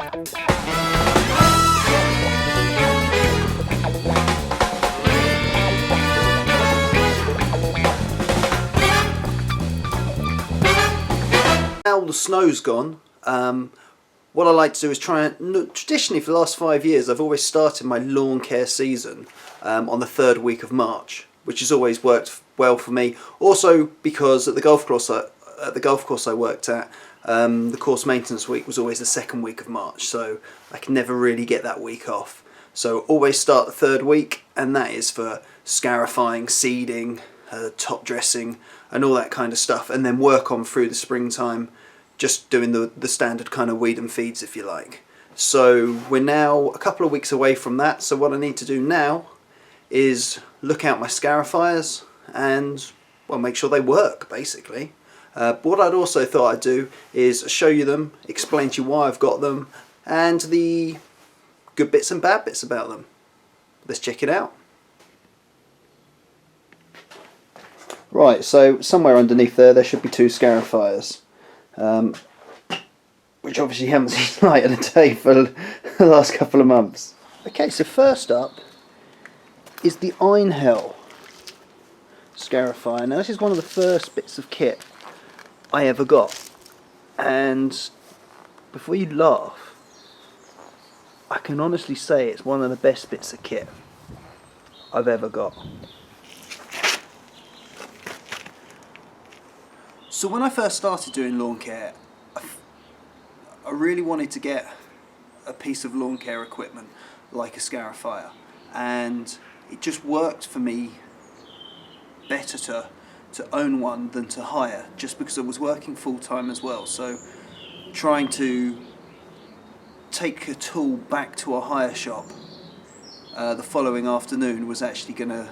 Now the snow's gone, what I like to do is try and, traditionally for the last 5 years I've always started my lawn care season on the 3rd week of March, which has always worked well for me. Also because at the golf course I worked at, the course maintenance week was always the 2nd week of March, so I can never really get that week off. So always start the 3rd week, and that is for scarifying, seeding, top dressing and all that kind of stuff, and then work on through the springtime, just doing the standard kind of weed and feeds, if you like. So we're now a couple of weeks away from that, so what I need to do now is look out my scarifiers and, well, make sure they work, basically. But what I'd also thought I'd do is show you them, explain to you why I've got them, and the good bits and bad bits about them. Let's check it out. Right, so somewhere underneath there should be 2 scarifiers, which obviously haven't seen light of the day for the last couple of months. Okay, so first up is the Einhell Scarifier. Now this is one of the first bits of kit I ever got, and before you laugh, I can honestly say it's one of the best bits of kit I've ever got. So when I first started doing lawn care, I really wanted to get a piece of lawn care equipment like a scarifier, and it just worked for me better to own one than to hire, just because I was working full-time as well. So trying to take a tool back to a hire shop the following afternoon was actually going to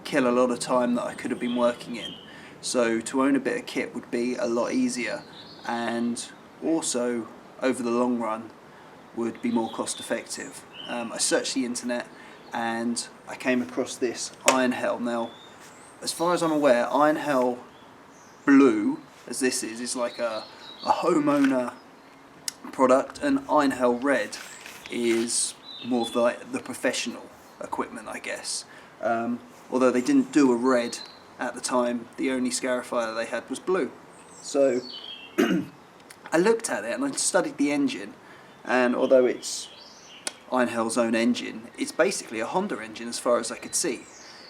kill a lot of time that I could have been working in. So to own a bit of kit would be a lot easier, and also over the long run would be more cost effective. I searched the internet and I came across this Einhell. Now, as far as I'm aware, Einhell Blue, as this is like a homeowner product, and Einhell Red is more of the professional equipment, I guess. Although they didn't do a red at the time, the only scarifier they had was blue. So I looked at it and I studied the engine, and although it's Einhell's own engine, it's basically a Honda engine as far as I could see.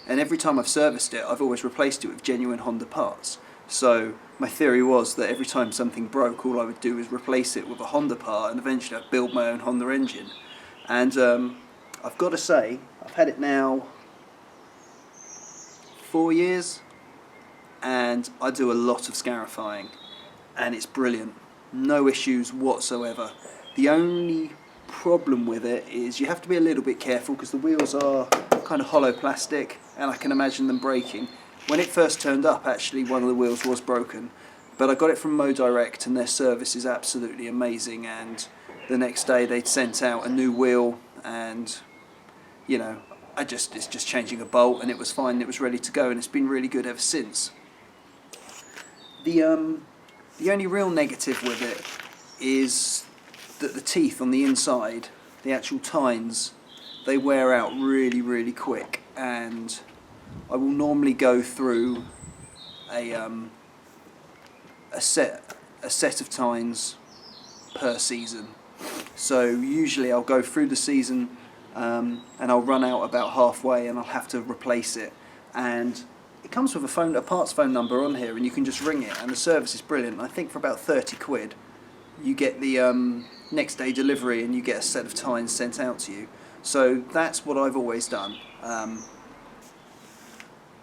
And every time I've serviced it, I've always replaced it with genuine Honda parts. So my theory was that every time something broke, all I would do is replace it with a Honda part, and eventually I'd build my own Honda engine. And I've got to say, I've had it now 4 years, and I do a lot of scarifying, and it's brilliant. No issues whatsoever. The only problem with it is you have to be a little bit careful because the wheels are kind of hollow plastic, and I can imagine them breaking. When it first turned up, actually one of the wheels was broken, but I got it from Mo Direct, and their service is absolutely amazing, and the next day they'd sent out a new wheel, and you know, it's just changing a bolt and it was fine, it was ready to go, and it's been really good ever since. The only real negative with it is that the teeth on the inside, the actual tines, they wear out really, really quick, and I will normally go through a set of tines per season. So usually I'll go through the season and I'll run out about halfway and I'll have to replace it, and it comes with a parts phone number on here, and you can just ring it, and the service is brilliant. I think for about 30 quid you get the next day delivery and you get a set of tines sent out to you. So that's what I've always done.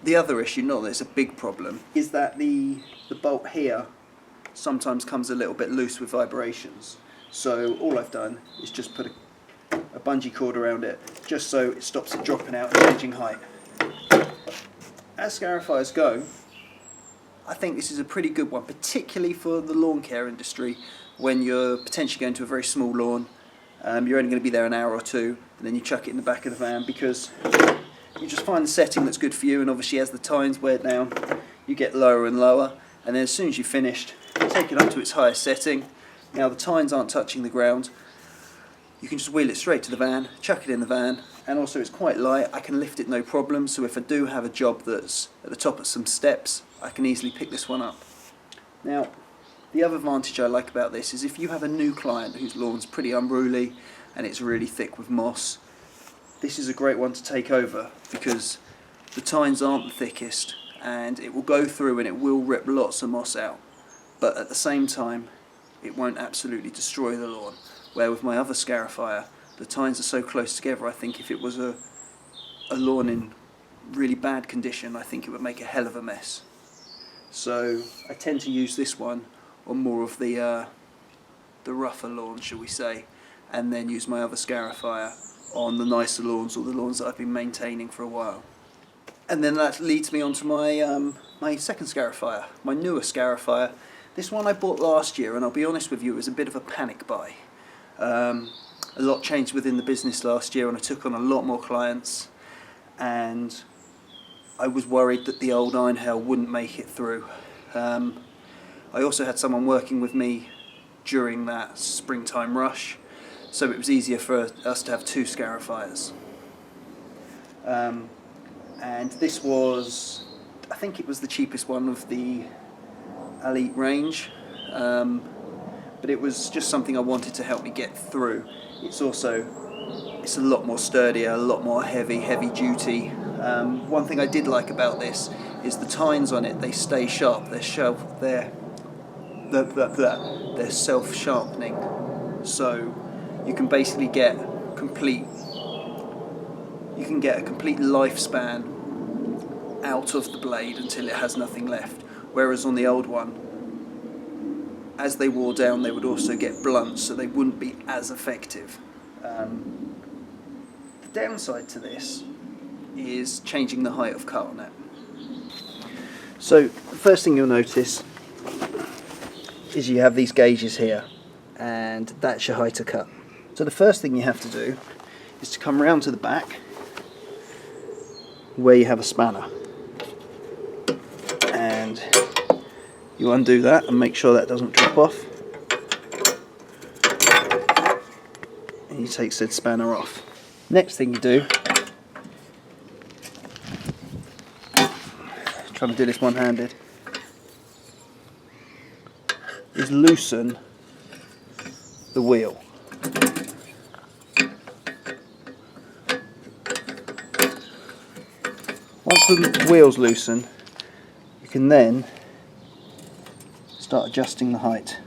The other issue, not that it's a big problem, is that the bolt here sometimes comes a little bit loose with vibrations. So all I've done is just put a bungee cord around it, just so it stops it dropping out and changing height. As scarifiers go, I think this is a pretty good one, particularly for the lawn care industry, when you're potentially going to a very small lawn. You're only going to be there an hour or two, and then you chuck it in the back of the van, because you just find the setting that's good for you, and obviously as the tines wear down, you get lower and lower, and then as soon as you've finished, take it up to its highest setting. Now the tines aren't touching the ground, you can just wheel it straight to the van, chuck it in the van, and also it's quite light. I can lift it no problem, so if I do have a job that's at the top of some steps, I can easily pick this one up. Now, the other advantage I like about this is if you have a new client whose lawn's pretty unruly and it's really thick with moss, this is a great one to take over because the tines aren't the thickest and it will go through and it will rip lots of moss out, but at the same time it won't absolutely destroy the lawn. Where with my other scarifier, the tines are so close together, I think if it was a lawn in really bad condition, I think it would make a hell of a mess. So I tend to use this one on more of the rougher lawns, shall we say, and then use my other scarifier on the nicer lawns or the lawns that I've been maintaining for a while. And then that leads me on to my second scarifier, my newer scarifier. This one I bought last year, and I'll be honest with you, it was a bit of a panic buy. A lot changed within the business last year and I took on a lot more clients, and I was worried that the old Einhell wouldn't make it through. I also had someone working with me during that springtime rush, so it was easier for us to have two scarifiers. And this was, I think it was the cheapest one of the Elite range, but it was just something I wanted to help me get through. It's a lot more sturdier, a lot more heavy duty. One thing I did like about this is the tines on it, they stay sharp, they're self-sharpening, so you can basically get a complete lifespan out of the blade until it has nothing left, whereas on the old one, as they wore down they would also get blunt, so they wouldn't be as effective. The downside to this is changing the height of cut on it. So the first thing you'll notice is you have these gauges here, and that's your height of cut. So the first thing you have to do is to come round to the back where you have a spanner, and you undo that and make sure that doesn't drop off, and you take said spanner off. Next thing you do, trying to do this one-handed, is loosen the wheel. Once the wheel's loosen, you can then start adjusting the height.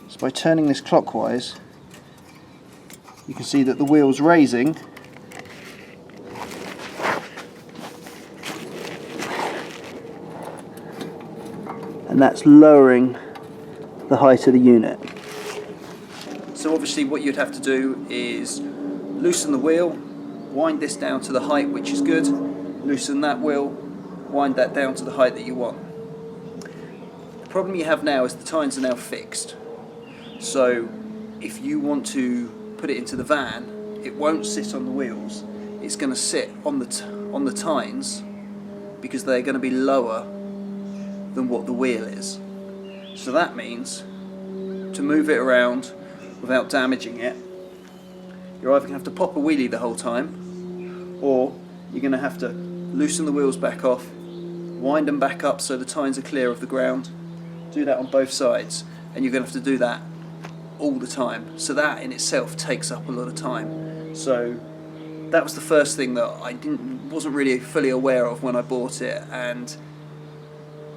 So by turning this clockwise, you can see that the wheel's raising, and that's lowering the height of the unit. So obviously what you'd have to do is loosen the wheel, wind this down to the height which is good, loosen that wheel, wind that down to the height that you want. The problem you have now is the tines are now fixed, so if you want to put it into the van, it won't sit on the wheels, it's going to sit on the tines because they're going to be lower than what the wheel is. So that means to move it around without damaging it, you're either going to have to pop a wheelie the whole time, or you're going to have to loosen the wheels back off, wind them back up so the tines are clear of the ground, do that on both sides, and you're going to have to do that all the time. So that in itself takes up a lot of time. So that was the first thing that I wasn't really fully aware of when I bought it, and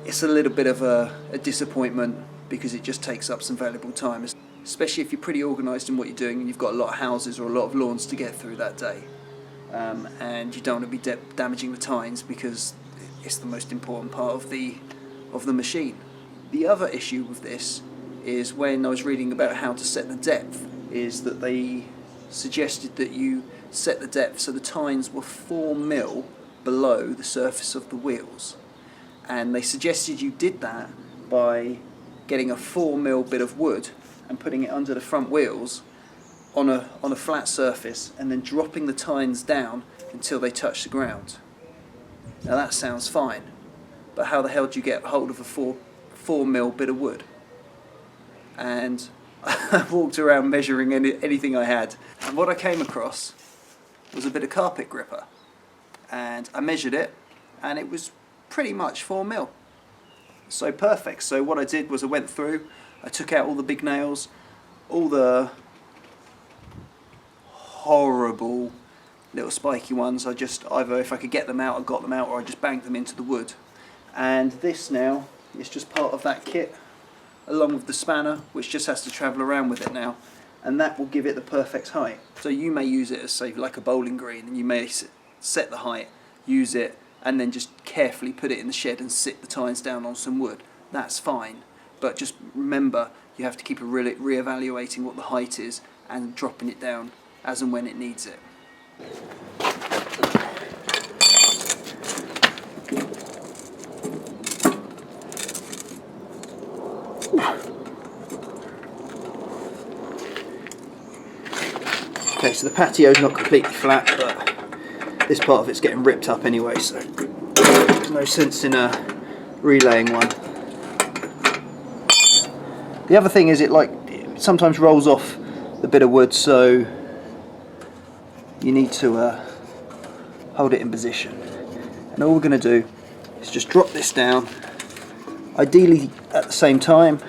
it's a little bit of a disappointment because it just takes up some valuable time, especially if you're pretty organised in what you're doing and you've got a lot of houses or a lot of lawns to get through that day, and you don't want to be damaging the tines because it's the most important part of the machine. The other issue with this is when I was reading about how to set the depth, is that they suggested that you set the depth so the tines were 4 mil below the surface of the wheels, and they suggested you did that by getting a 4 mil bit of wood and putting it under the front wheels on a flat surface and then dropping the tines down until they touch the ground. Now that sounds fine, but how the hell do you get hold of a 4 mil bit of wood? And I walked around measuring anything I had, and what I came across was a bit of carpet gripper, and I measured it, and it was pretty much 4mm. So perfect. So what I did was I went through, I took out all the big nails, all the horrible little spiky ones. I just, either if I could get them out, I got them out, or I just banged them into the wood. And this now is just part of that kit, along with the spanner, which just has to travel around with it now, and that will give it the perfect height. So you may use it as, say, like a bowling green, and you may set the height, use it, and then just carefully put it in the shed and sit the tines down on some wood. That's fine, but just remember you have to keep re-evaluating what the height is and dropping it down as and when it needs it. Okay, so the patio's not completely flat, but this part of it's getting ripped up anyway, so there's no sense in relaying one. The other thing is it sometimes rolls off the bit of wood, so you need to hold it in position. And all we're going to do is just drop this down, ideally at the same time.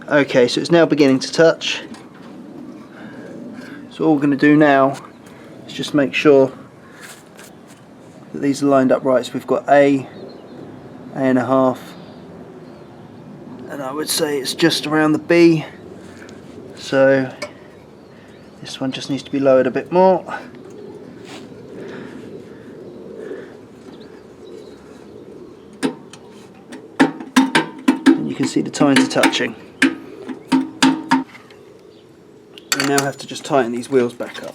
Okay, so it's now beginning to touch. So all we're going to do now is just make sure that these are lined up right. So we've got A and a half, and I would say it's just around the B. So this one just needs to be lowered a bit more. And you can see the tines are touching. We now have to just tighten these wheels back up.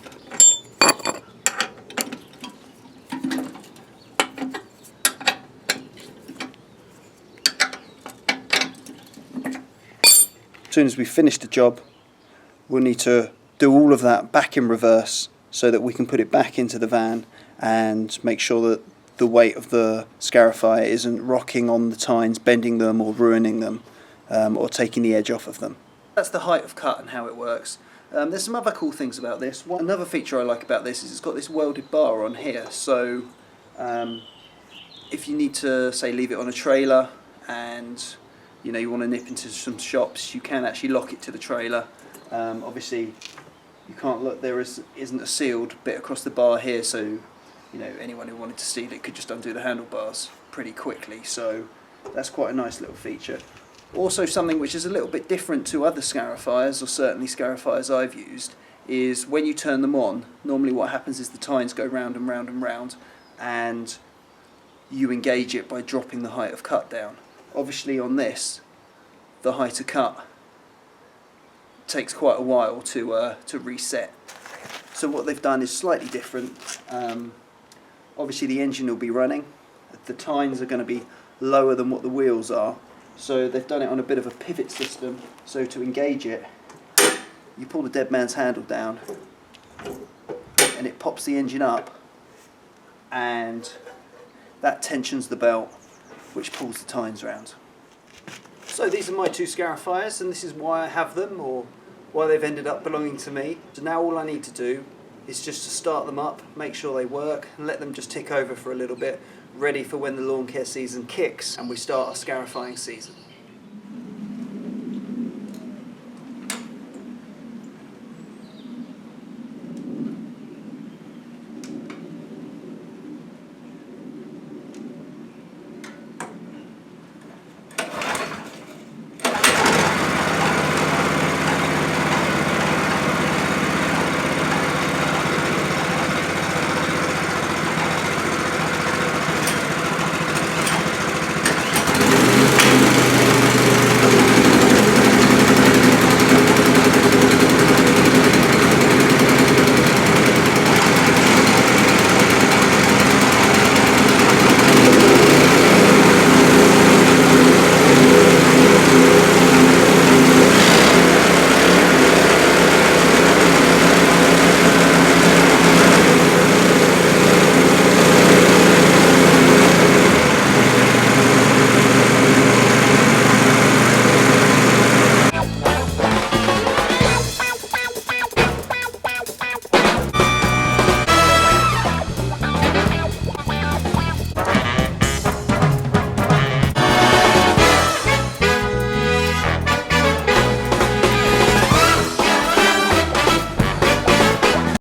As soon as we finish the job, we'll need to do all of that back in reverse so that we can put it back into the van and make sure that the weight of the scarifier isn't rocking on the tines, bending them or ruining them, or taking the edge off of them. That's the height of cut and how it works. There's some other cool things about this. Another feature I like about this is it's got this welded bar on here, so if you need to, say, leave it on a trailer and you want to nip into some shops, you can actually lock it to the trailer. Obviously you can't look, there isn't a sealed bit across the bar here, so anyone who wanted to steal it could just undo the handlebars pretty quickly, so that's quite a nice little feature. Also, something which is a little bit different to other scarifiers, or certainly scarifiers I've used, is when you turn them on, normally what happens is the tines go round and round and round, and you engage it by dropping the height of cut down. Obviously on this, the height of cut takes quite a while to reset. So what they've done is slightly different. Obviously the engine will be running, the tines are going to be lower than what the wheels are, so they've done it on a bit of a pivot system. So to engage it, you pull the dead man's handle down and it pops the engine up, and that tensions the belt, which pulls the tines round. So these are my two scarifiers, and this is why I have them, or why they've ended up belonging to me. So now all I need to do is just to start them up, make sure they work, and let them just tick over for a little bit, ready for when the lawn care season kicks and we start our scarifying season.